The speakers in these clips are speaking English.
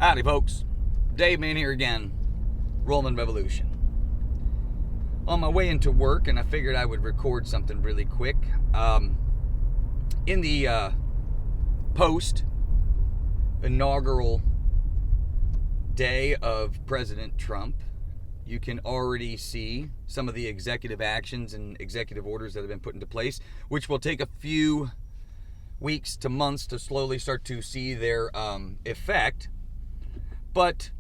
Howdy, folks. Dave Man here again. Roman Revolution. On my way into work, and I figured I would record something really quick. In the post-inaugural day of President Trump, you can already see some of the executive actions and executive orders that have been put into place, which will take a few weeks to months to slowly start to see their effect. But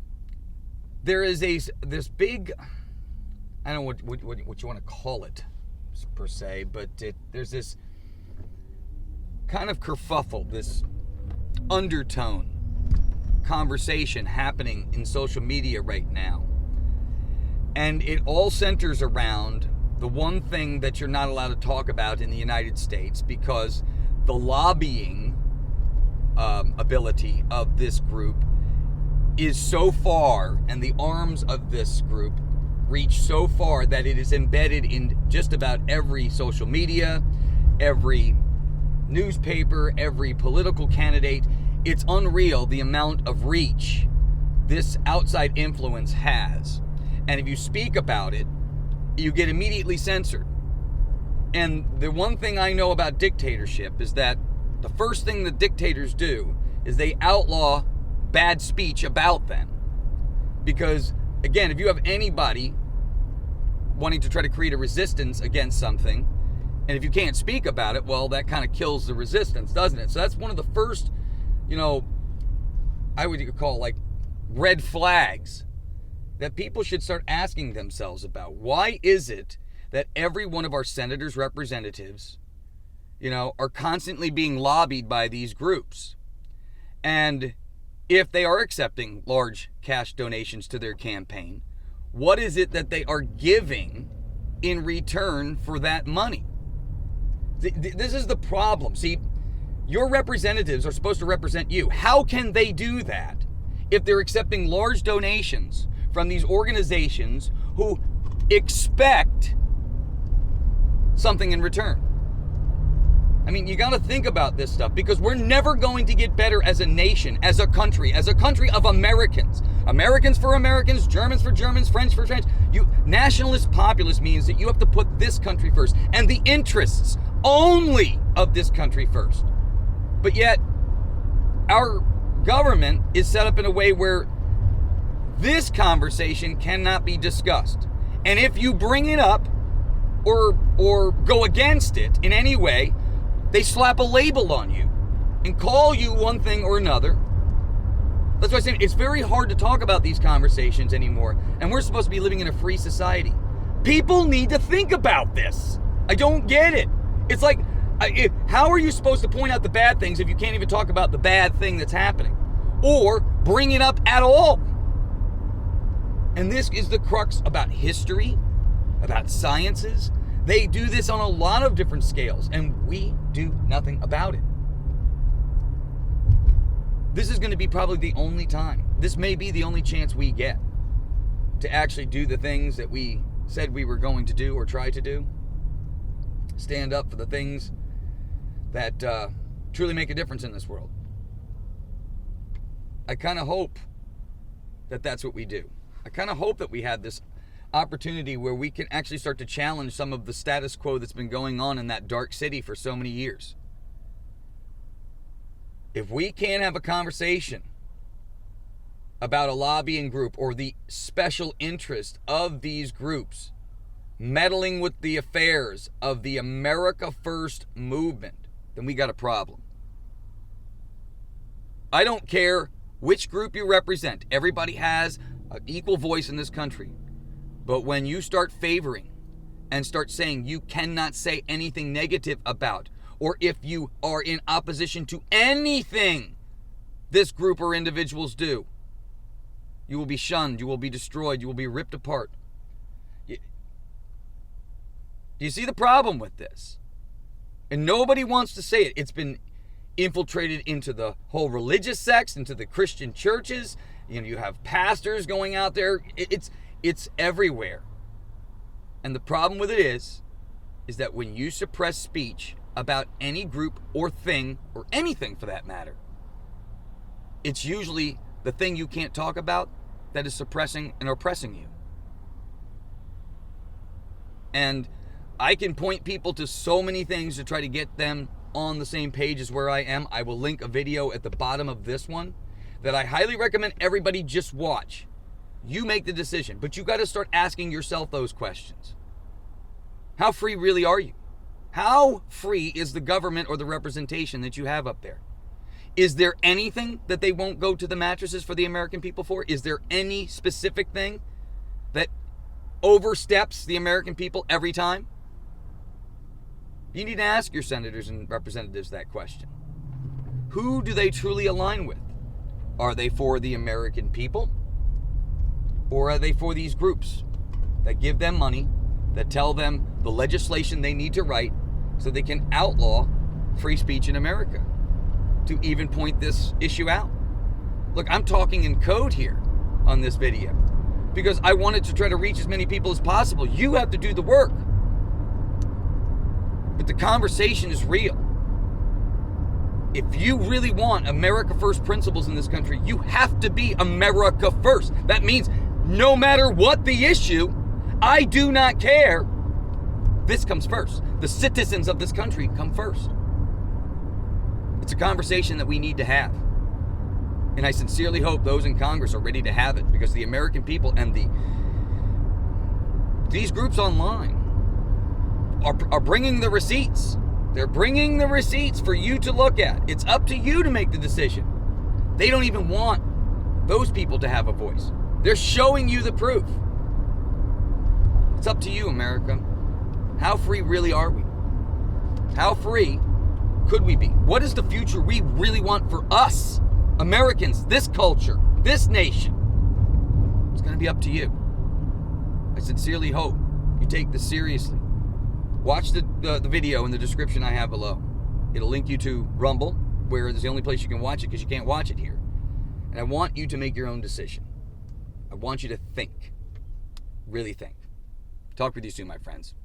there is this big, I don't know what you want to call it per se, but there's this kind of kerfuffle, this undertone conversation happening in social media right now. And it all centers around the one thing that you're not allowed to talk about in the United States, because the lobbying ability of this group is so far, and the arms of this group reach so far that it is embedded in just about every social media, every newspaper, every political candidate. It's unreal the amount of reach this outside influence has. And if you speak about it, you get immediately censored. And the one thing I know about dictatorship is that the first thing that dictators do is they outlaw bad speech about them. Because, again, if you have anybody wanting to try to create a resistance against something, and if you can't speak about it, well, that kind of kills the resistance, doesn't it? So that's one of the first, I would call like red flags that people should start asking themselves about. Why is it that every one of our senators, representatives, are constantly being lobbied by these groups? And if they are accepting large cash donations to their campaign, what is it that they are giving in return for that money? This is the problem. See, your representatives are supposed to represent you. How can they do that if they're accepting large donations from these organizations who expect something in return? I mean, you got to think about this stuff, because we're never going to get better as a nation, as a country of Americans. Americans for Americans, Germans for Germans, French for French. Nationalist populist means that you have to put this country first and the interests only of this country first. But yet, our government is set up in a way where this conversation cannot be discussed. And if you bring it up or go against it in any way, they slap a label on you and call you one thing or another. That's why I'm saying it's very hard to talk about these conversations anymore. And we're supposed to be living in a free society. People need to think about this. I don't get it. It's like, how are you supposed to point out the bad things if you can't even talk about the bad thing that's happening? Or bring it up at all? And this is the crux about history, about sciences. They do this on a lot of different scales, and we do nothing about it. This is going to be probably the only time. This may be the only chance we get to actually do the things that we said we were going to do or try to do. Stand up for the things that truly make a difference in this world. I kind of hope that that's what we do. I kind of hope that we had this opportunity where we can actually start to challenge some of the status quo that's been going on in that dark city for so many years. If we can't have a conversation about a lobbying group or the special interest of these groups meddling with the affairs of the America First movement, then we got a problem. I don't care which group you represent. Everybody has an equal voice in this country. But when you start favoring and start saying you cannot say anything negative about, or if you are in opposition to anything this group or individuals do, you will be shunned, you will be destroyed, you will be ripped apart. Do you see the problem with this? And nobody wants to say it. It's been infiltrated into the whole religious sects, into the Christian churches. You have pastors going out there. It's everywhere. And the problem with it is that when you suppress speech about any group or thing, or anything for that matter, it's usually the thing you can't talk about that is suppressing and oppressing you. And I can point people to so many things to try to get them on the same page as where I am. I will link a video at the bottom of this one that I highly recommend everybody just watch. You make the decision, but you got to start asking yourself those questions. How free really are you? How free is the government or the representation that you have up there? Is there anything that they won't go to the mattresses for the American people for? Is there any specific thing that oversteps the American people every time? You need to ask your senators and representatives that question. Who do they truly align with? Are they for the American people? Or are they for these groups that give them money, that tell them the legislation they need to write so they can outlaw free speech in America, to even point this issue out? Look, I'm talking in code here on this video because I wanted to try to reach as many people as possible. You have to do the work. But the conversation is real. If you really want America First principles in this country, you have to be America First. That means no matter what the issue, I do not care. This comes first. The citizens of this country come first. It's a conversation that we need to have. And I sincerely hope those in Congress are ready to have it, because the American people and these groups online are bringing the receipts. They're bringing the receipts for you to look at. It's up to you to make the decision. They don't even want those people to have a voice. They're showing you the proof. It's up to you, America. How free really are we? How free could we be? What is the future we really want for us, Americans, this culture, this nation? It's going to be up to you. I sincerely hope you take this seriously. Watch the video in the description I have below. It'll link you to Rumble, where it's the only place you can watch it because you can't watch it here. And I want you to make your own decision. I want you to think. Really think. Talk with you soon, my friends.